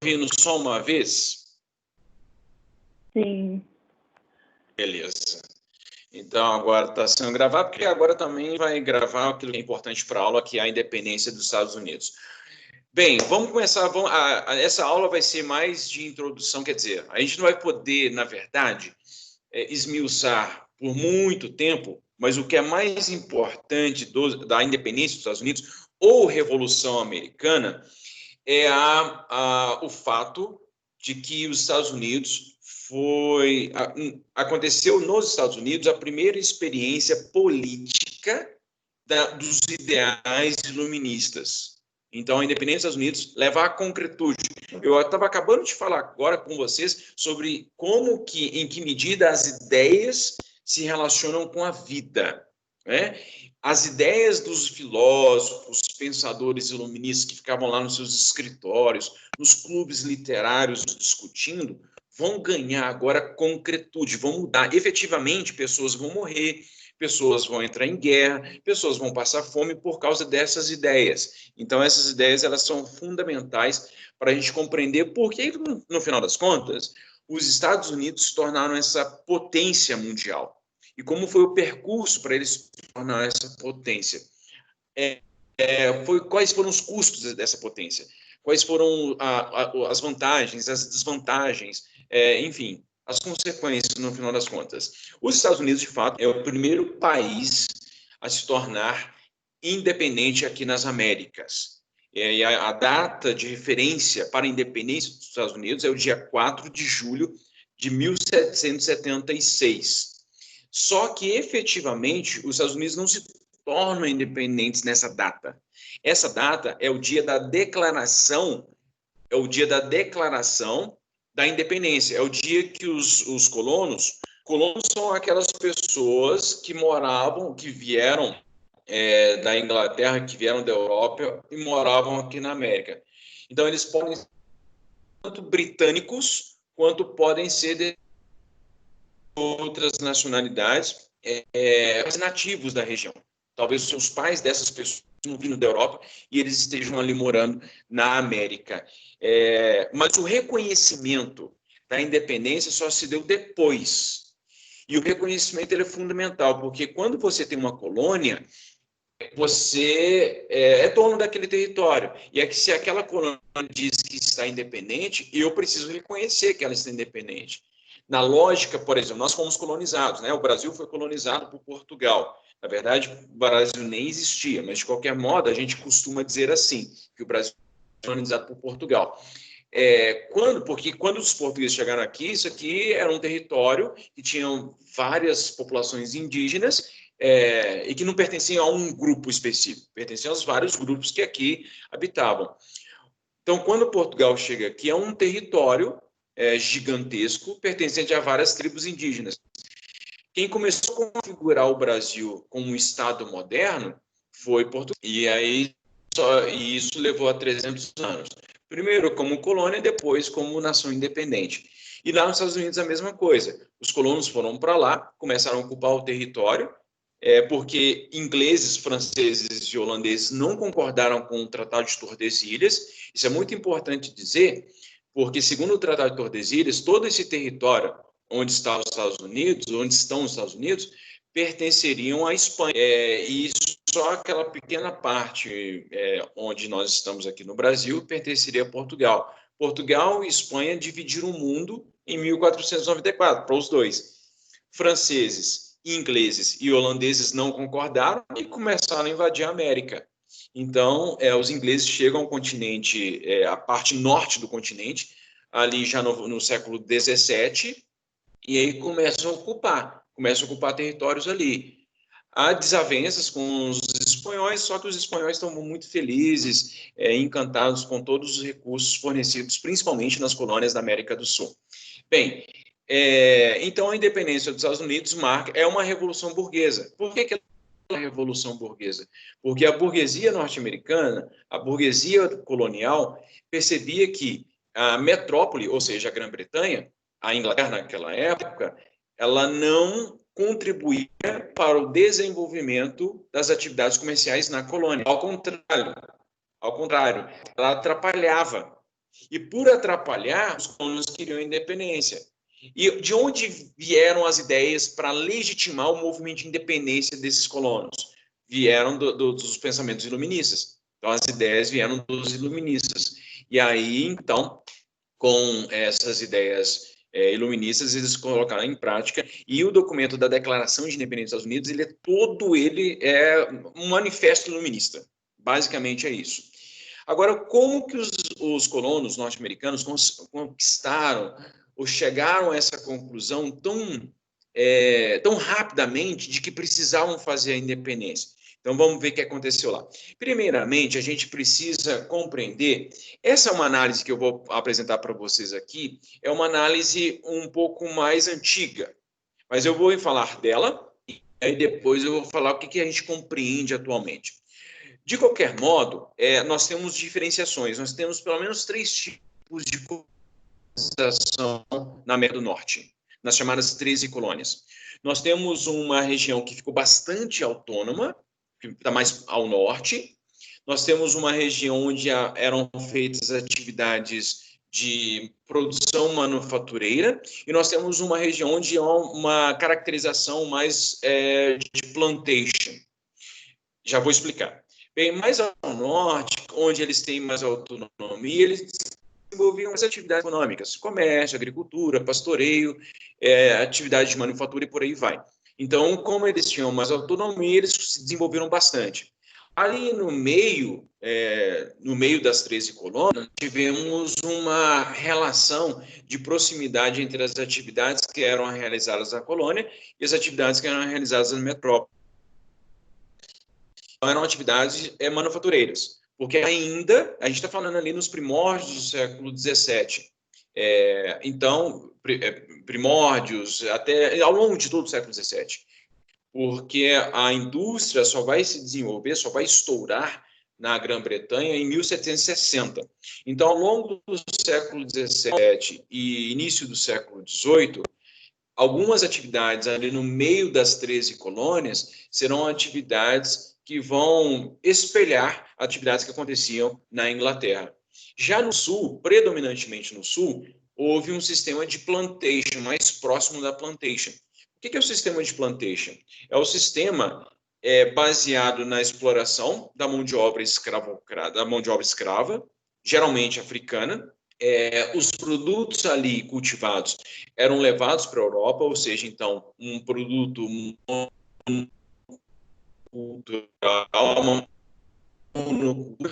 ouvindo só uma vez? Sim. Beleza. Então, agora está sendo gravado, porque agora também vai gravar aquilo que é importante para a aula, que é a independência dos Estados Unidos. Bem, vamos começar. Essa aula vai ser mais de introdução, quer dizer, a gente não vai poder, na verdade, esmiuçar por muito tempo, mas o que é mais importante da independência dos Estados Unidos ou Revolução Americana é o fato de que os Estados Unidos aconteceu nos Estados Unidos a primeira experiência política dos ideais iluministas. Então, a independência dos Estados Unidos leva à concretude. Eu estava acabando de falar agora com vocês sobre em que medida as ideias se relacionam com a vida, né? As ideias dos filósofos, pensadores iluministas que ficavam lá nos seus escritórios, nos clubes literários discutindo, vão ganhar agora concretude, vão mudar. Efetivamente, pessoas vão morrer, pessoas vão entrar em guerra, pessoas vão passar fome por causa dessas ideias. Então, essas ideias elas são fundamentais para a gente compreender por que, no final das contas, os Estados Unidos se tornaram essa potência mundial. E como foi o percurso para eles se tornar essa potência? Quais foram os custos dessa potência? Quais foram as vantagens, as desvantagens, enfim, as consequências no final das contas. Os Estados Unidos, de fato, é o primeiro país a se tornar independente aqui nas Américas. E a data de referência para a independência dos Estados Unidos é o dia 4 de julho de 1776. Só que, efetivamente, os Estados Unidos não se tornam independentes nessa data. Essa data é o dia da declaração, da independência. É o dia que os colonos são aquelas pessoas que vieram da Inglaterra, que vieram da Europa e moravam aqui na América. Então, eles podem ser tanto britânicos quanto podem ser de outras nacionalidades nativos da região. Talvez os seus pais dessas pessoas não vindo da Europa e eles estejam ali morando na América. Mas o reconhecimento da independência só se deu depois. E o reconhecimento ele é fundamental, porque quando você tem uma colônia, você é dono daquele território. E é que se aquela colônia diz que está independente, eu preciso reconhecer que ela está independente. Na lógica, por exemplo, nós fomos colonizados, né? O Brasil foi colonizado por Portugal. Na verdade, o Brasil nem existia, mas de qualquer modo a gente costuma dizer assim, que o Brasil foi colonizado por Portugal. Porque quando os portugueses chegaram aqui, isso aqui era um território que tinham várias populações indígenas e que não pertenciam a um grupo específico, pertenciam aos vários grupos que aqui habitavam. Então, quando Portugal chega aqui, é um território gigantesco, pertencente a várias tribos indígenas. Quem começou a configurar o Brasil como um Estado moderno foi Portugal. E isso levou a 300 anos. Primeiro como colônia, depois como nação independente. E lá nos Estados Unidos a mesma coisa. Os colonos foram para lá, começaram a ocupar o território, porque ingleses, franceses e holandeses não concordaram com o Tratado de Tordesilhas. Isso é muito importante dizer, porque, segundo o Tratado de Tordesilhas, todo esse território onde estão os Estados Unidos, pertenceriam à Espanha. E só aquela pequena parte onde nós estamos aqui no Brasil pertenceria a Portugal. Portugal e Espanha dividiram o mundo em 1494, para os dois. Franceses, ingleses e holandeses não concordaram e começaram a invadir a América. Então, os ingleses chegam ao continente, a parte norte do continente, ali já no século XVII, e aí começam a ocupar territórios ali. Há desavenças com os espanhóis, só que os espanhóis estão muito felizes, encantados com todos os recursos fornecidos, principalmente nas colônias da América do Sul. Bem, então a independência dos Estados Unidos é uma revolução burguesa. Por que é uma revolução burguesa? Porque a burguesia norte-americana, a burguesia colonial, percebia que a metrópole, ou seja, a Grã-Bretanha, a Inglaterra naquela época, ela não contribuía para o desenvolvimento das atividades comerciais na colônia. Ao contrário, ela atrapalhava. E por atrapalhar, os colônios queriam independência. E de onde vieram as ideias para legitimar o movimento de independência desses colonos? Vieram dos pensamentos iluministas. Então, as ideias vieram dos iluministas. E aí, então, com essas ideias iluministas, eles colocaram em prática, e o documento da Declaração de Independência dos Estados Unidos, ele é um manifesto iluminista. Basicamente é isso. Agora, como que os colonos norte-americanos conquistaram ou chegaram a essa conclusão tão rapidamente de que precisavam fazer a independência? Então, vamos ver o que aconteceu lá. Primeiramente, a gente precisa compreender, essa é uma análise que eu vou apresentar para vocês aqui, é uma análise um pouco mais antiga, mas eu vou falar dela e aí depois eu vou falar o que a gente compreende atualmente. De qualquer modo, nós temos diferenciações, nós temos pelo menos 3 tipos de colonização na América do Norte, nas chamadas 13 colônias. Nós temos uma região que ficou bastante autônoma, que está mais ao norte. Nós temos uma região onde eram feitas atividades de produção manufatureira, e nós temos uma região onde há uma caracterização mais de plantation. Já vou explicar. Bem, mais ao norte, onde eles têm mais autonomia, eles desenvolviam as atividades econômicas, comércio, agricultura, pastoreio, atividade de manufatura e por aí vai. Então, como eles tinham mais autonomia, eles se desenvolveram bastante. Ali no meio das 13 colônias, tivemos uma relação de proximidade entre as atividades que eram realizadas na colônia e as atividades que eram realizadas na metrópole. Eram atividades manufatureiras, porque ainda, a gente está falando ali nos primórdios do século XVII, então, primórdios, até ao longo de todo o século XVII, porque a indústria só vai se desenvolver, só vai estourar na Grã-Bretanha em 1760. Então, ao longo do século XVII e início do século XVIII, algumas atividades ali no meio das 13 colônias serão atividades que vão espelhar atividades que aconteciam na Inglaterra. Já no sul, predominantemente no sul, houve um sistema de plantation, mais próximo da plantation. O que é o sistema de plantation? É o sistema baseado na exploração da mão de obra escrava, geralmente africana. Os produtos ali cultivados eram levados para a Europa, ou seja, então, um produto cultural,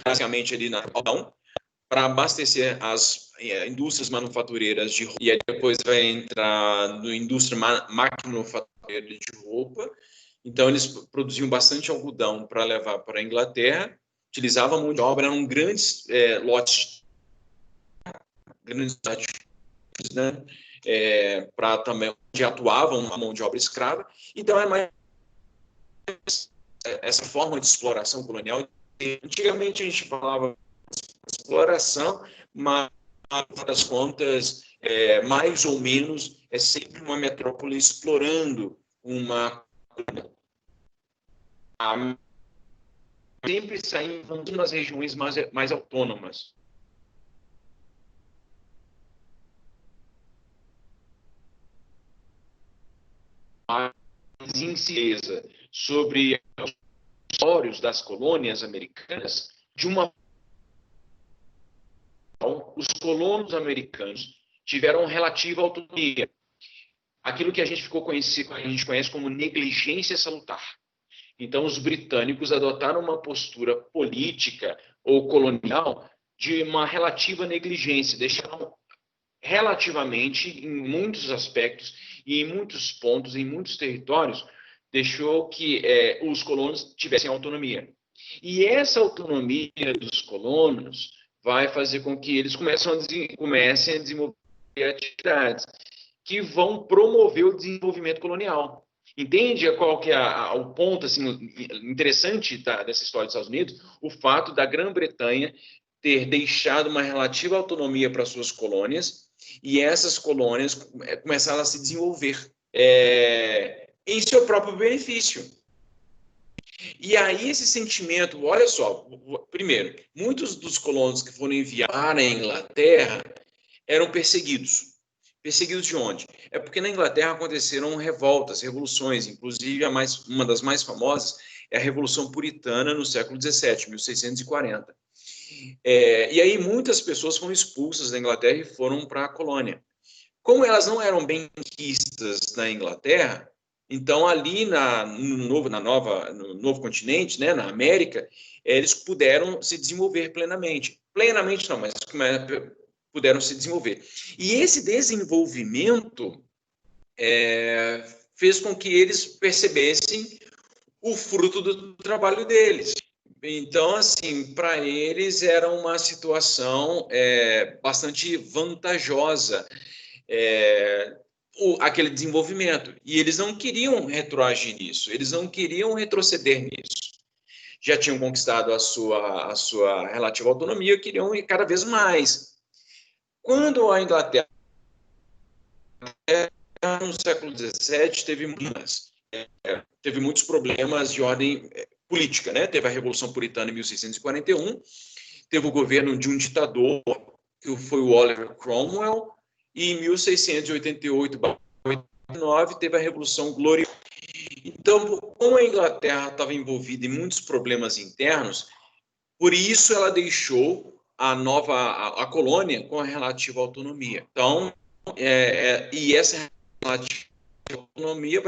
basicamente ali na região, para abastecer as indústrias manufatureiras de roupa, e aí depois vai entrar na indústria manufatureira de roupa. Então, eles produziam bastante algodão para levar para a Inglaterra, utilizavam mão de obra, eram grandes lotes, né? Para também onde atuavam a mão de obra escrava. Então, é mais essa forma de exploração colonial. Antigamente a gente falava de exploração, mas, no das contas, mais ou menos, é sempre uma metrópole explorando uma. Sempre saindo nas regiões mais autônomas. Mais incidência sobre os territórios das colônias americanas, de uma os colonos americanos tiveram relativa autonomia. Aquilo que a gente conhece como negligência salutar. Então, os britânicos adotaram uma postura política ou colonial de uma relativa negligência, deixaram relativamente, em muitos aspectos e em muitos pontos, em muitos territórios, deixou que os colonos tivessem autonomia. E essa autonomia dos colonos vai fazer com que eles comecem a desenvolver atividades que vão promover o desenvolvimento colonial. Entende qual que é o ponto assim, interessante dessa história dos Estados Unidos? O fato da Grã-Bretanha ter deixado uma relativa autonomia para suas colônias e essas colônias começaram a se desenvolver em seu próprio benefício. E aí esse sentimento, olha só, primeiro, muitos dos colonos que foram enviados para a Inglaterra eram perseguidos. Perseguidos de onde? É porque na Inglaterra aconteceram revoltas, revoluções, inclusive uma das mais famosas é a Revolução Puritana no século XVII, 1640. E aí muitas pessoas foram expulsas da Inglaterra e foram para a colônia. Como elas não eram bem quistas na Inglaterra, então ali no novo continente, né, na América, eles puderam se desenvolver plenamente. Plenamente não, mas puderam se desenvolver. E esse desenvolvimento fez com que eles percebessem o fruto do trabalho deles. Então, assim, para eles era uma situação bastante vantajosa, aquele desenvolvimento. E eles não queriam retroagir nisso, eles não queriam retroceder nisso. Já tinham conquistado a sua relativa autonomia, queriam ir cada vez mais. Quando a Inglaterra, no século XVII, teve muitos problemas de ordem política, né? Teve a Revolução Puritana em 1641, teve o governo de um ditador, que foi o Oliver Cromwell, e em 1688-89 teve a Revolução Gloriosa. Então, como a Inglaterra estava envolvida em muitos problemas internos, por isso ela deixou a colônia com a relativa autonomia. Então, e essa relativa autonomia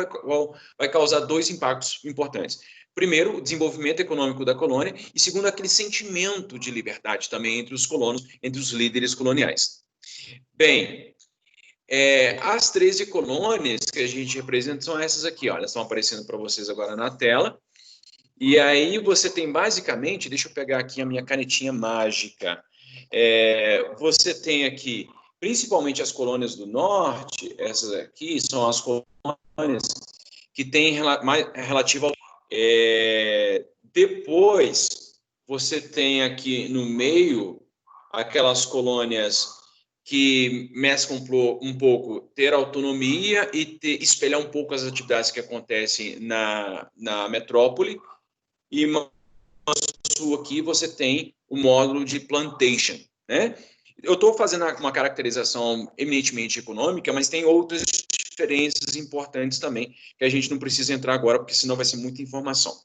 vai causar dois impactos importantes. Primeiro, o desenvolvimento econômico da colônia, e segundo, aquele sentimento de liberdade também entre os colonos, entre os líderes coloniais. Bem, as 13 colônias que a gente representa são essas aqui, olha, estão aparecendo para vocês agora na tela. E aí você tem basicamente, deixa eu pegar aqui a minha canetinha mágica, você tem aqui, principalmente as colônias do norte, essas aqui são as colônias que têm relativa ao... Depois, você tem aqui no meio aquelas colônias que mesclam um pouco ter autonomia e espelhar um pouco as atividades que acontecem na metrópole. E aqui você tem o módulo de plantation, né? Eu estou fazendo uma caracterização eminentemente econômica, mas tem outras diferenças importantes também, que a gente não precisa entrar agora, porque senão vai ser muita informação.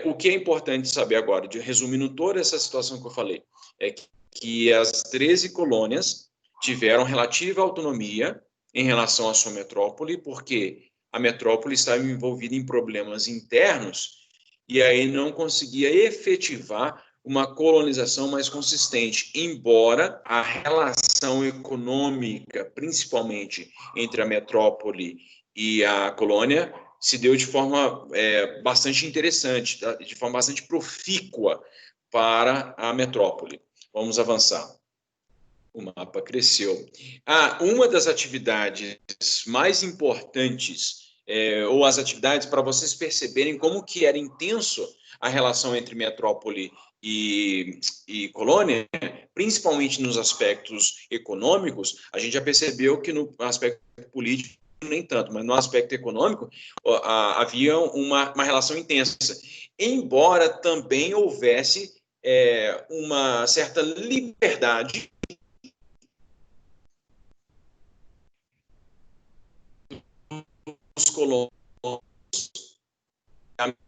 O que é importante saber agora, resumindo toda essa situação que eu falei, é que as 13 colônias tiveram relativa autonomia em relação à sua metrópole, porque a metrópole estava envolvida em problemas internos e aí não conseguia efetivar uma colonização mais consistente, embora a relação econômica, principalmente entre a metrópole e a colônia, se deu de forma bastante interessante, de forma bastante profícua para a metrópole. Vamos avançar. O mapa cresceu. Uma das atividades mais importantes, ou as atividades para vocês perceberem como que era intenso a relação entre metrópole e colônia, principalmente nos aspectos econômicos, a gente já percebeu que no aspecto político nem tanto, mas no aspecto econômico havia uma relação intensa, embora também houvesse uma certa liberdade dos colonos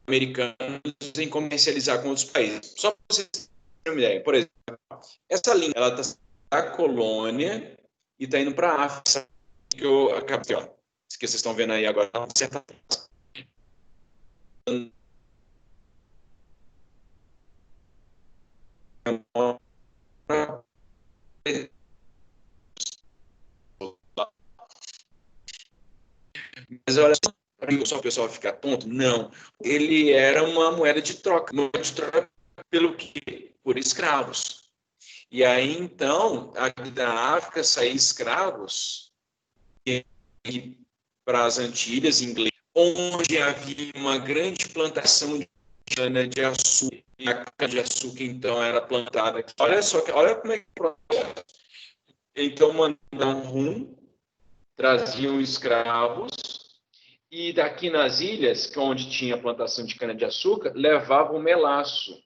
americanos em comercializar com outros países. Só para vocês terem uma ideia, por exemplo, essa linha, ela está da colônia e está indo para a África, que eu acabei, ó, que vocês estão vendo aí agora, certa mas olha só o pessoal ficar tonto, não. Ele era uma moeda de troca pelo quê? Por escravos. E aí, então, da África saíam escravos para as Antilhas inglesas, onde havia uma grande plantação de cana-de-açúcar. E a cana-de-açúcar, então, era plantada. Olha como é que é o processo. Então, mandavam traziam escravos, E daqui nas ilhas, que onde tinha plantação de cana-de-açúcar, levavam melaço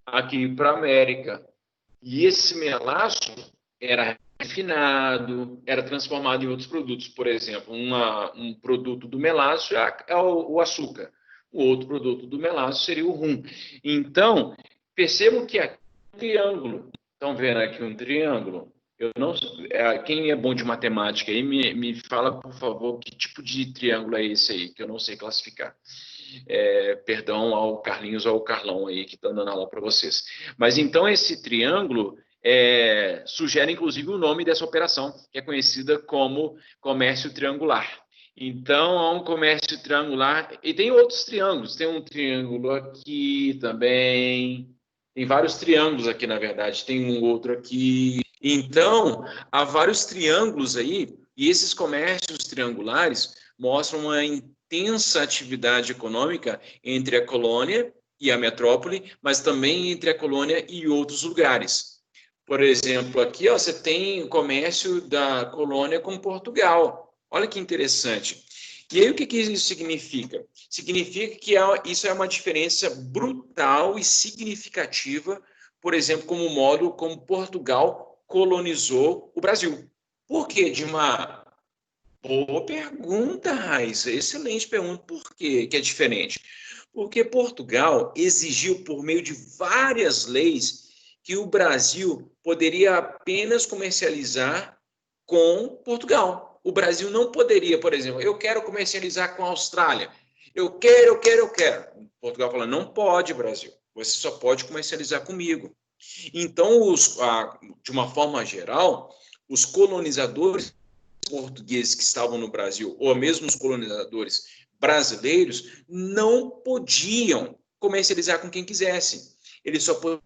aqui para a América. E esse melaço era refinado, era transformado em outros produtos. Por exemplo, um produto do melaço é o açúcar. O outro produto do melaço seria o rum. Então, percebam que aqui é um triângulo. Estão vendo aqui um triângulo? Eu não, quem é bom de matemática aí, me fala, por favor, que tipo de triângulo é esse aí, que eu não sei classificar. Perdão ao Carlinhos ou ao Carlão aí, que estão dando aula para vocês. Mas então esse triângulo sugere, inclusive, o nome dessa operação, que é conhecida como comércio triangular. Então, há um comércio triangular, e tem outros triângulos, tem um triângulo aqui também, tem vários triângulos aqui, na verdade, tem um outro aqui. Então, há vários triângulos aí, e esses comércios triangulares mostram uma intensa atividade econômica entre a colônia e a metrópole, mas também entre a colônia e outros lugares. Por exemplo, aqui ó, você tem o comércio da colônia com Portugal. Olha que interessante. E aí o que isso significa? Significa que isso é uma diferença brutal e significativa, por exemplo, como o modo como Portugal colonizou o Brasil. Por quê, Dimar? Boa pergunta, Raíssa. Excelente pergunta. Por quê que é diferente? Porque Portugal exigiu, por meio de várias leis, que o Brasil poderia apenas comercializar com Portugal. O Brasil não poderia, por exemplo, eu quero comercializar com a Austrália. Eu quero. Portugal fala, não pode, Brasil. Você só pode comercializar comigo. Então, de uma forma geral, os colonizadores portugueses que estavam no Brasil, ou mesmo os colonizadores brasileiros, não podiam comercializar com quem quisesse. Eles só podiam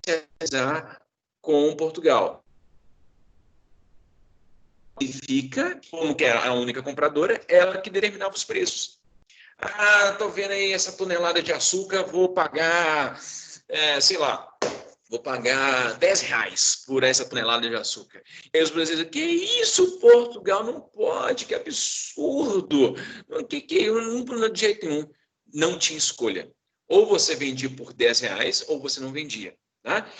comercializar com Portugal. E fica, como que era a única compradora, ela que determinava os preços. Ah, tô vendo aí essa tonelada de açúcar, vou pagar, sei lá, vou pagar R$10 por essa tonelada de açúcar. E aí os brasileiros, que isso, Portugal? Não pode, que absurdo. Não, de jeito nenhum. Não tinha escolha. Ou você vendia por R$10, ou você não vendia. Tá?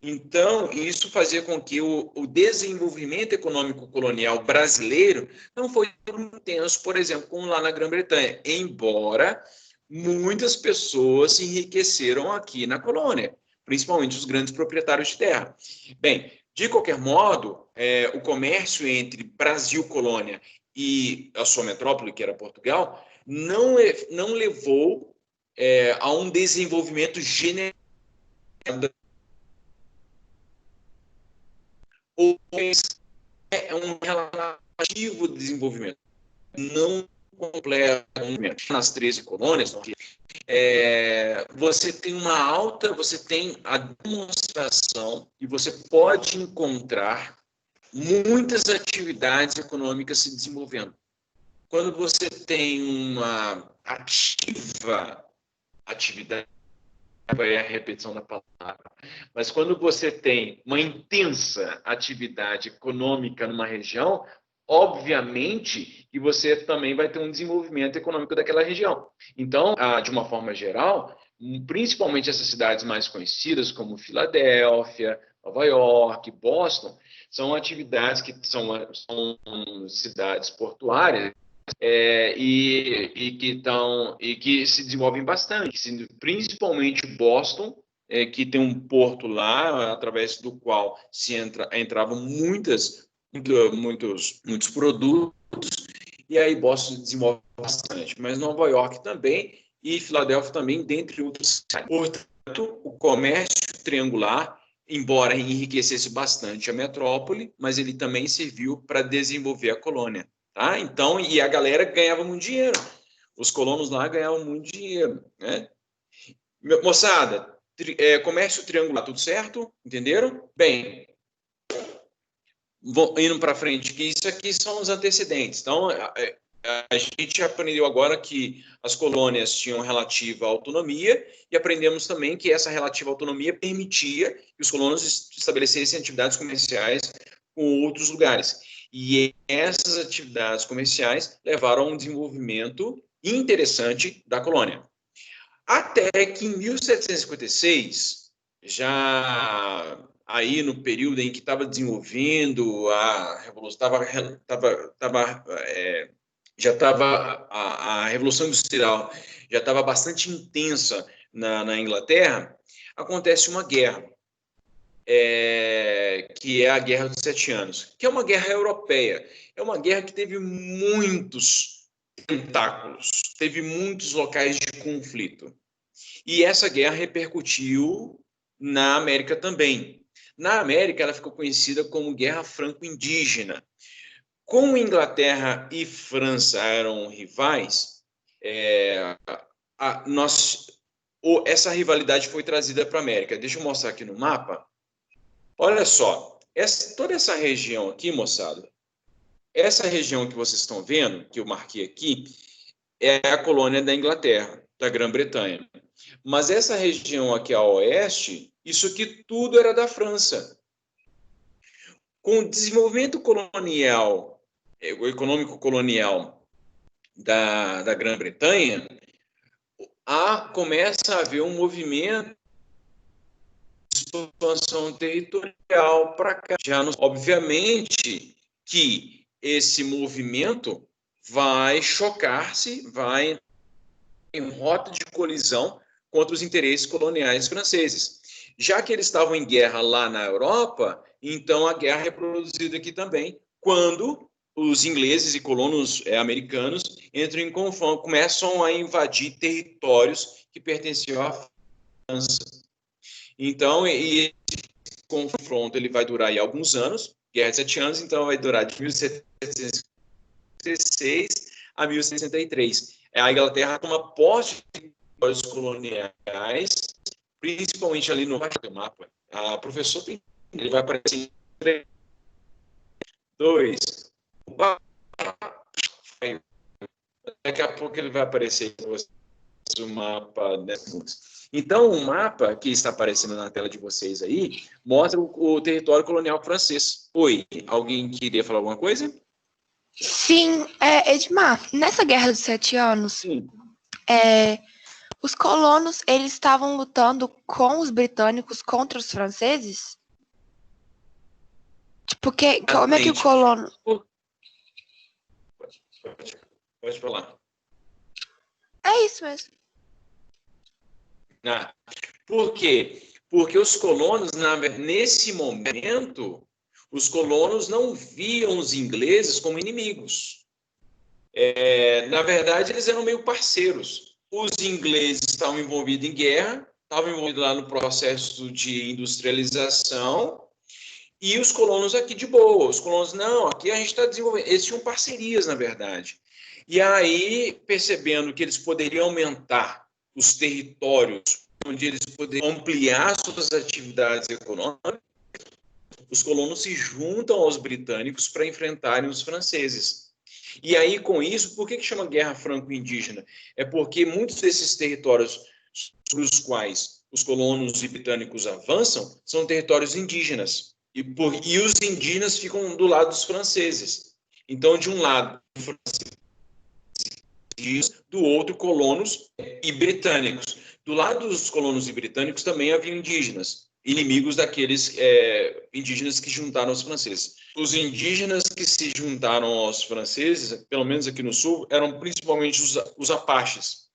Então, isso fazia com que o desenvolvimento econômico colonial brasileiro não foi tão intenso, por exemplo, como lá na Grã-Bretanha, embora muitas pessoas se enriqueceram aqui na colônia, principalmente os grandes proprietários de terra. Bem, de qualquer modo, o comércio entre Brasil, colônia, e a sua metrópole, que era Portugal, não levou a um desenvolvimento generalizado, ou um relativo desenvolvimento, não completo. Nas 13 colônias, você tem você tem a demonstração e você pode encontrar muitas atividades econômicas se desenvolvendo. Quando você tem uma ativa atividade, é a repetição da palavra, mas quando você tem uma intensa atividade econômica numa região, obviamente que você também vai ter um desenvolvimento econômico daquela região. Então, de uma forma geral, principalmente essas cidades mais conhecidas, como Filadélfia, Nova York, Boston, são atividades que são cidades portuárias, e que se desenvolvem bastante, principalmente Boston, que tem um porto lá, através do qual entravam muitos produtos, e aí Boston se desenvolve bastante, mas Nova York também, e Filadélfia também, dentre outros. Portanto, o comércio triangular, embora enriquecesse bastante a metrópole, mas ele também serviu para desenvolver a colônia. Tá? Então, e a galera ganhava muito dinheiro. Os colonos lá ganhavam muito dinheiro. Né? Moçada, comércio triangular, tudo certo? Entenderam? Bem, indo para frente, que isso aqui são os antecedentes. Então, a gente aprendeu agora que as colônias tinham relativa autonomia e aprendemos também que essa relativa autonomia permitia que os colonos estabelecessem atividades comerciais com outros lugares. E essas atividades comerciais levaram a um desenvolvimento interessante da colônia. Até que em 1756, já aí no período em que estava desenvolvendo a revolução, já estava a Revolução Industrial já estava bastante intensa na Inglaterra, acontece uma guerra, que é a Guerra dos Sete Anos, que é uma guerra europeia. É uma guerra que teve muitos tentáculos, teve muitos locais de conflito. E essa guerra repercutiu na América também. Na América, ela ficou conhecida como Guerra Franco-Indígena. Como Inglaterra e França eram rivais, essa rivalidade foi trazida para a América. Deixa eu mostrar aqui no mapa. Olha só, toda essa região aqui, moçada, essa região que vocês estão vendo, que eu marquei aqui, é a colônia da Inglaterra, da Grã-Bretanha. Mas essa região aqui a oeste, isso aqui tudo era da França. Com o desenvolvimento colonial, o econômico colonial da Grã-Bretanha, começa a haver um movimento de expansão territorial para cá. Obviamente que esse movimento vai chocar-se, vai em rota de colisão contra os interesses coloniais franceses. Já que eles estavam em guerra lá na Europa, então a guerra é reproduzida aqui também, quando os ingleses e colonos americanos entram em confronto, começam a invadir territórios que pertenciam à França. Então, esse confronto ele vai durar aí alguns anos, Guerra de 7 anos, então vai durar de 1716 a 1063. A Inglaterra toma posse de territórios coloniais, principalmente ali no mapa. A professora ele vai aparecer em 2. Daqui a pouco ele vai aparecer o mapa. Então, o mapa que está aparecendo na tela de vocês aí mostra o território colonial francês. Oi, alguém queria falar alguma coisa? Sim, Edmar, nessa Guerra dos 7 Anos, os colonos, eles estavam lutando com os britânicos contra os franceses? Porque, como é que o colono... Pode falar. É isso mesmo. Por quê? Porque os colonos, nesse momento, os colonos não viam os ingleses como inimigos. Na verdade, eles eram meio parceiros. Os ingleses estavam envolvidos em guerra, estavam envolvidos lá no processo de industrialização, e os colonos aqui de boa. Os colonos, não, aqui a gente está desenvolvendo. Eles tinham parcerias, na verdade. E aí, percebendo que eles poderiam aumentar os territórios onde eles poderiam ampliar suas atividades econômicas, os colonos se juntam aos britânicos para enfrentarem os franceses. E aí, com isso, por que chama Guerra Franco-Indígena? É porque muitos desses territórios sobre os quais os colonos e britânicos avançam são territórios indígenas. E os indígenas ficam do lado dos franceses. Então, de um lado, do outro, colonos e britânicos. Do lado dos colonos e britânicos também havia indígenas, inimigos daqueles indígenas que juntaram aos franceses. Os indígenas que se juntaram aos franceses, pelo menos aqui no sul, eram principalmente os apaches.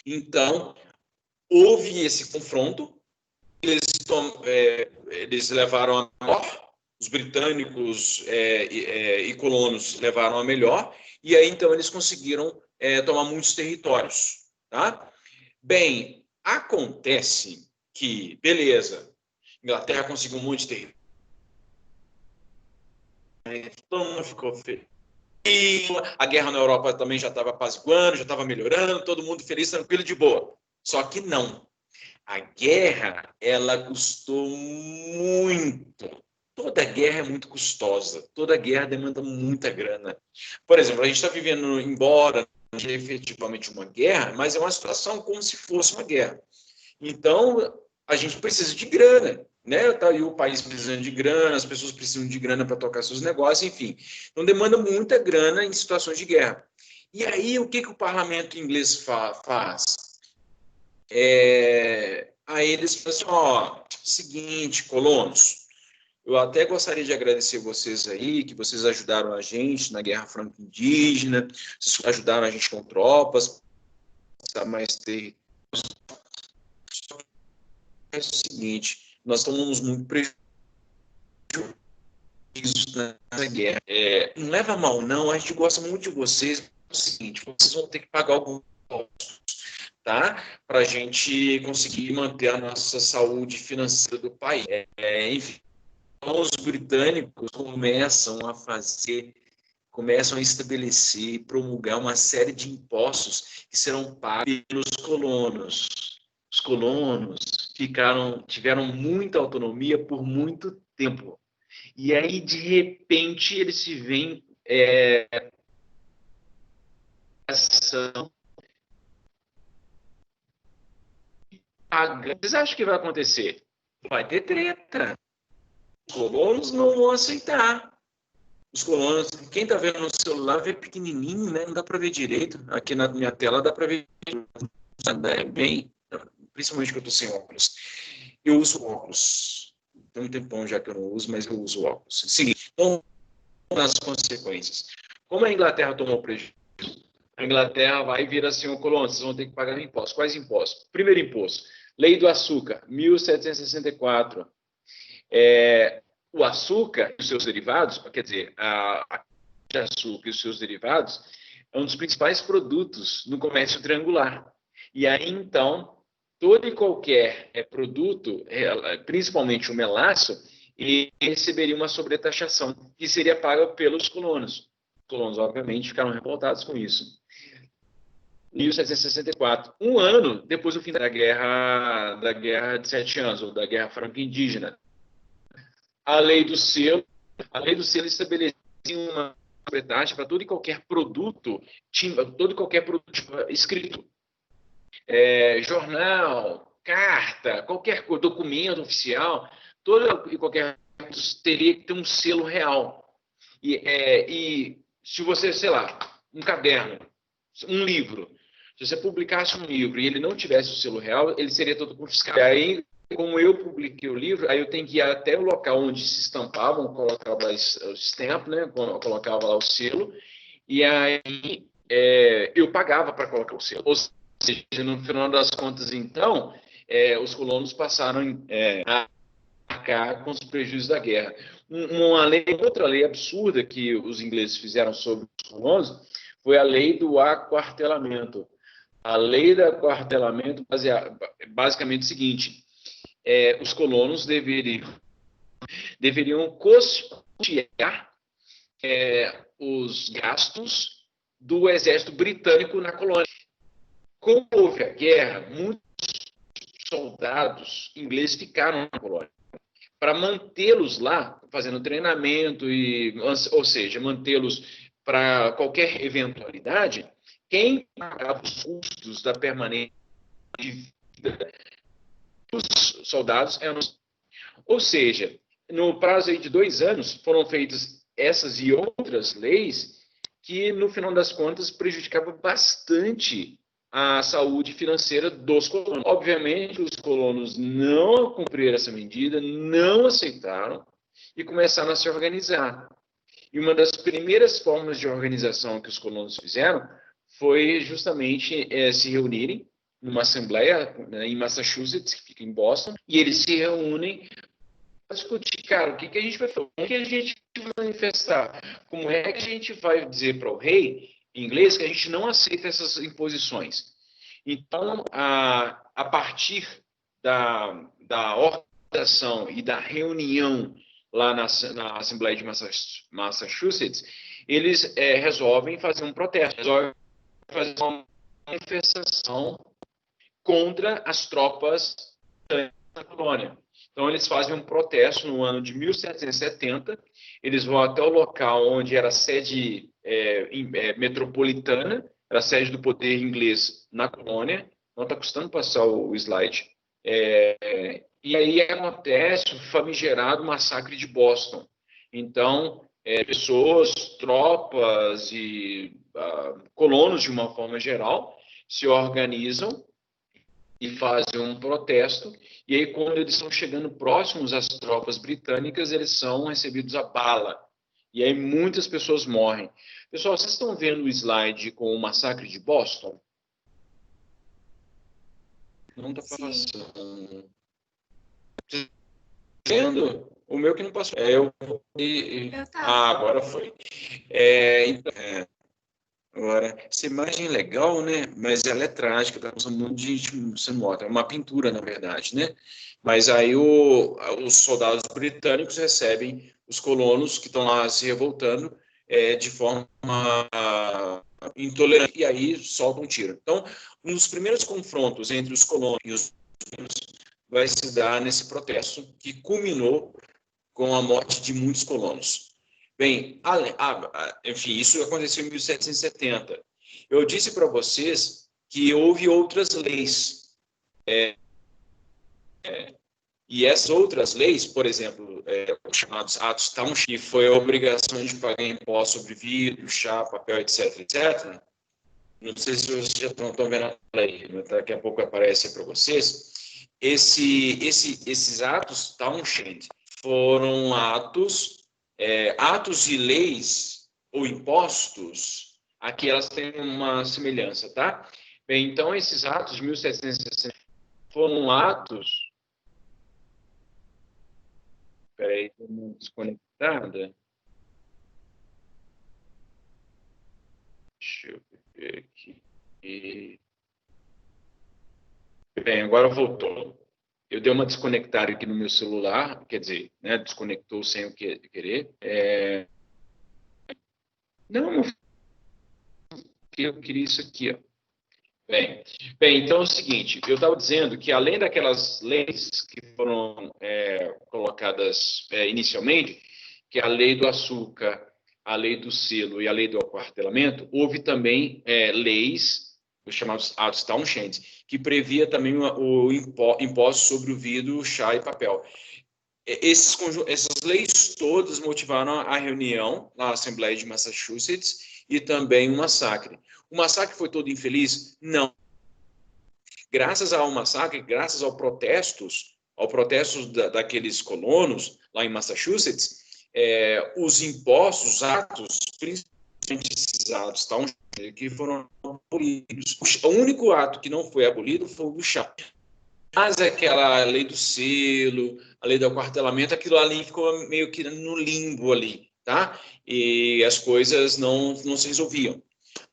Então, houve esse confronto, eles levaram a melhor, os britânicos e colonos levaram a melhor, e aí então eles conseguiram tomar muitos territórios. Tá? Bem, acontece que, beleza, Inglaterra conseguiu um monte de território, todo mundo ficou feliz. A guerra na Europa também já estava apaziguando, já estava melhorando, todo mundo feliz, tranquilo, de boa. Só que não. A guerra, ela custou muito. Toda guerra é muito custosa. Toda guerra demanda muita grana. Por exemplo, a gente está vivendo, embora não seja efetivamente uma guerra, mas é uma situação como se fosse uma guerra. Então, a gente precisa de grana. né? Tá aí o país precisando de grana, as pessoas precisam de grana para tocar seus negócios, enfim. Então, demanda muita grana em situações de guerra. E aí, o que o parlamento inglês faz? Aí eles falam assim, ó, seguinte, colonos, eu até gostaria de agradecer vocês aí, que vocês ajudaram a gente na Guerra Franco-Indígena, vocês ajudaram a gente com tropas, mas é o seguinte, nós tomamos muito prejuízo nessa guerra. Não leva a mal, não, a gente gosta muito de vocês, é o seguinte, vocês vão ter que pagar alguns impostos, tá? Para a gente conseguir manter a nossa saúde financeira do país. Enfim, os britânicos começam a estabelecer e promulgar uma série de impostos que serão pagos pelos colonos. Os colonos tiveram muita autonomia por muito tempo. E aí, de repente, eles se veem Vocês acham que vai acontecer? Vai ter treta. Os colonos não vão aceitar. Os colonos, quem está vendo no celular vê pequenininho, né? Não dá para ver direito. Aqui na minha tela dá para ver bem, principalmente que eu estou sem óculos. Eu uso óculos. Tem um tempão já que eu não uso, mas eu uso óculos. Seguinte, então, nas consequências. Como a Inglaterra tomou prejuízo, a Inglaterra vai vir assim, o colono, vocês vão ter que pagar impostos. Quais impostos? Primeiro imposto, Lei do Açúcar, 1764. O açúcar e os seus derivados, quer dizer, a de açúcar e os seus derivados, é um dos principais produtos no comércio triangular. E aí, então, todo e qualquer produto, principalmente o melaço, ele receberia uma sobretaxação, que seria paga pelos colonos. Os colonos, obviamente, ficaram revoltados com isso. 1764, um ano depois do fim da Guerra de 7 Anos, ou da Guerra Franco-Indígena. A lei do selo estabelecia uma propriedade para todo e qualquer produto, escrito. Jornal, carta, qualquer documento oficial, todo e qualquer teria que ter um selo real. E se você, sei lá, um caderno, um livro, se você publicasse um livro e ele não tivesse o selo real, ele seria todo confiscado. E aí, como eu publiquei o livro, aí eu tenho que ir até o local onde se estampavam, colocava o stamp, né? Colocava lá o selo, e aí eu pagava para colocar o selo. Ou seja, no final das contas, então, os colonos passaram a arcar com os prejuízos da guerra. Outra lei absurda que os ingleses fizeram sobre os colonos foi a lei do aquartelamento. A lei do aquartelamento basicamente é o seguinte: os colonos deveriam custear os gastos do exército britânico na colônia. Como houve a guerra, muitos soldados ingleses ficaram na colônia. Para mantê-los lá, fazendo treinamento, ou seja, mantê-los para qualquer eventualidade, quem pagava os custos da permanência de vida dos soldados eram. Ou seja, no prazo aí de 2 anos, foram feitas essas e outras leis que, no final das contas, prejudicavam bastante a saúde financeira dos colonos. Obviamente, os colonos não cumpriram essa medida, não aceitaram e começaram a se organizar. E uma das primeiras formas de organização que os colonos fizeram foi justamente se reunirem numa assembleia, né, em Massachusetts, que fica em Boston, e eles se reúnem para discutir, cara, o que a gente vai fazer? Como que a gente vai manifestar? Como é que a gente vai dizer para o rei inglês que a gente não aceita essas imposições? Então, a partir da organização e da reunião lá na Assembleia de Massachusetts, eles resolvem fazer um protesto, resolvem fazer uma manifestação contra as tropas da colônia. Então, eles fazem um protesto no ano de 1770, eles vão até o local onde era a sede metropolitana, era a sede do poder inglês na colônia. Não está custando passar o slide. E aí acontece o famigerado massacre de Boston. Então, pessoas, tropas e colonos, de uma forma geral, se organizam e fazem um protesto. E aí, quando eles estão chegando próximos às tropas britânicas, eles são recebidos a bala. E aí muitas pessoas morrem. Pessoal, vocês estão vendo o slide com o massacre de Boston? Não está passando. Vendo? O meu que não passou. Agora foi. Agora, essa imagem é legal, né? Mas ela é trágica, tá causando um monte de gente sendo morta. É uma pintura, na verdade, né? Mas aí os soldados britânicos recebem os colonos que estão lá se revoltando de forma intolerante, e aí soltam um tiro. Então, um dos primeiros confrontos entre os colonos e os vai se dar nesse protesto que culminou com a morte de muitos colonos. Bem, enfim, isso aconteceu em 1770. Eu disse para vocês que houve outras leis. E essas outras leis, por exemplo, os chamados atos Townshend, que foi a obrigação de pagar imposto sobre vidro, chá, papel, etc., etc. Não sei se vocês já estão vendo a lei, daqui a pouco aparece para vocês. Esses atos Townshend foram atos de leis ou impostos, aqui elas têm uma semelhança, tá? Bem, então, esses atos de 1760 foram atos... Espera aí, estou desconectada. Deixa eu ver aqui. Bem, agora voltou. Eu dei uma desconectada aqui no meu celular, quer dizer, né, desconectou sem eu querer. Não, eu queria isso aqui, ó. Bem, então é o seguinte, eu estava dizendo que além daquelas leis que foram colocadas inicialmente, que é a lei do açúcar, a lei do selo e a lei do aquartelamento, houve também leis, os chamados atos Townshend, que previa também o imposto sobre o vidro, chá e papel. Essas leis todas motivaram a reunião na Assembleia de Massachusetts e também um massacre. O massacre foi todo infeliz? Não. Graças ao massacre, graças ao protestos daqueles colonos lá em Massachusetts, os impostos, os atos, principalmente esses atos que foram abolidos. O único ato que não foi abolido foi o do chá. Mas aquela lei do selo, a lei do aquartelamento, aquilo ali ficou meio que no limbo ali, tá? E as coisas não se resolviam.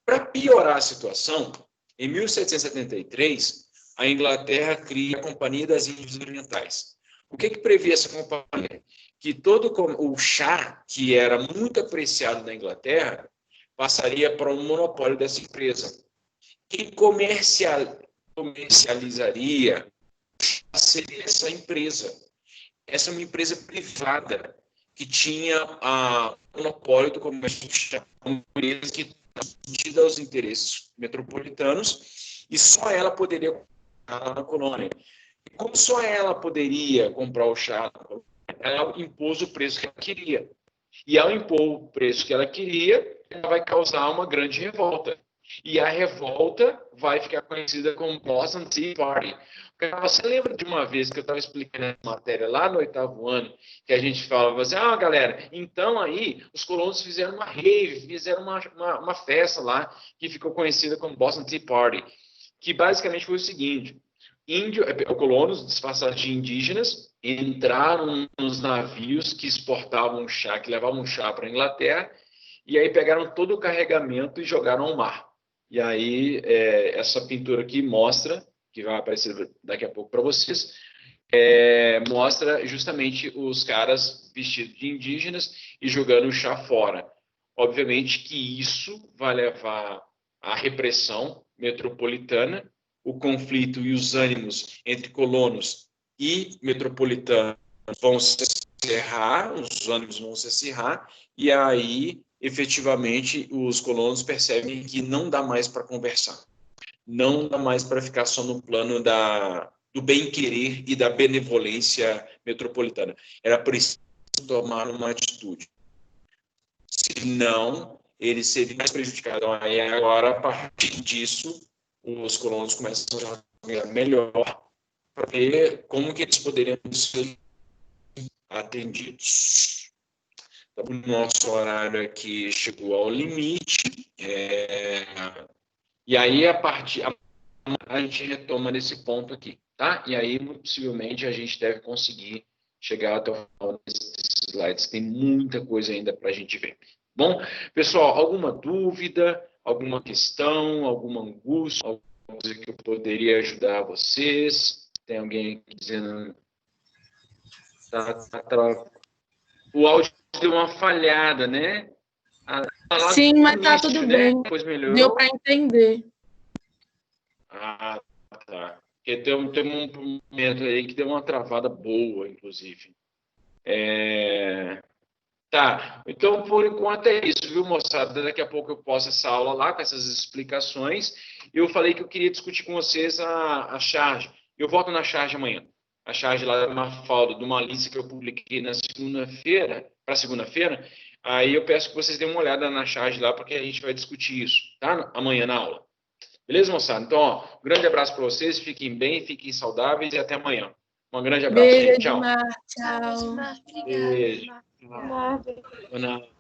Para piorar a situação, em 1773, a Inglaterra cria a Companhia das Índias Orientais. O que previa essa companhia? Que todo o chá, que era muito apreciado na Inglaterra, passaria para um monopólio dessa empresa. Quem comercializaria seria essa empresa. Essa é uma empresa privada que tinha o monopólio do comércio do chá. Uma empresa que submetida aos interesses metropolitanos e só ela poderia comprar na colônia. E como só ela poderia comprar o chá, ela impôs o preço que ela queria. E ao impor o preço que ela queria, ela vai causar uma grande revolta. E a revolta vai ficar conhecida como Boston Tea Party. Você lembra de uma vez que eu estava explicando essa matéria lá no 8º ano, que a gente falava assim, galera, então aí os colonos fizeram uma rave, fizeram uma festa lá, que ficou conhecida como Boston Tea Party, que basicamente foi o seguinte, colonos disfarçados de indígenas entraram nos navios que exportavam chá, que levavam chá para a Inglaterra, e aí pegaram todo o carregamento e jogaram ao mar. E aí essa pintura aqui mostra, que vai aparecer daqui a pouco para vocês, mostra justamente os caras vestidos de indígenas e jogando o chá fora. Obviamente que isso vai levar à repressão metropolitana, o conflito e os ânimos entre colonos e metropolitanos vão se acirrar, os ânimos vão se acirrar, e aí, efetivamente, os colonos percebem que não dá mais para conversar. Não dá mais para ficar só no plano da do bem-querer e da benevolência metropolitana. Era preciso tomar uma atitude. Senão, eles seriam mais prejudicados. Aí agora, a partir disso, os colonos começam a ganhar melhor para ver como que eles poderiam ser atendidos. Então, o nosso horário aqui chegou ao limite. E aí, a gente retoma nesse ponto aqui, tá? E aí, possivelmente, a gente deve conseguir chegar até o final desses slides. Tem muita coisa ainda para a gente ver. Bom, pessoal, alguma dúvida, alguma questão, alguma angústia, alguma coisa que eu poderia ajudar vocês? Tem alguém aqui dizendo... O áudio deu uma falhada, né? Sim, mas tá tudo bem. Depois melhorou. Deu para entender. Ah, tá. Porque tem um momento aí que deu uma travada boa, inclusive. Tá, então por enquanto é isso, viu, moçada? Daqui a pouco eu posto essa aula lá com essas explicações. Eu falei que eu queria discutir com vocês a charge. Eu volto na charge amanhã. A charge lá da Mafalda, de uma lista que eu publiquei na segunda-feira, para segunda-feira. Aí eu peço que vocês deem uma olhada na charge lá, porque a gente vai discutir isso, tá? Amanhã na aula. Beleza, moçada? Então, ó, um grande abraço para vocês, fiquem bem, fiquem saudáveis e até amanhã. Um grande abraço. Beijo, Tchau. Edmar. Tchau. Obrigada. Beijo. Obrigada. Boa noite.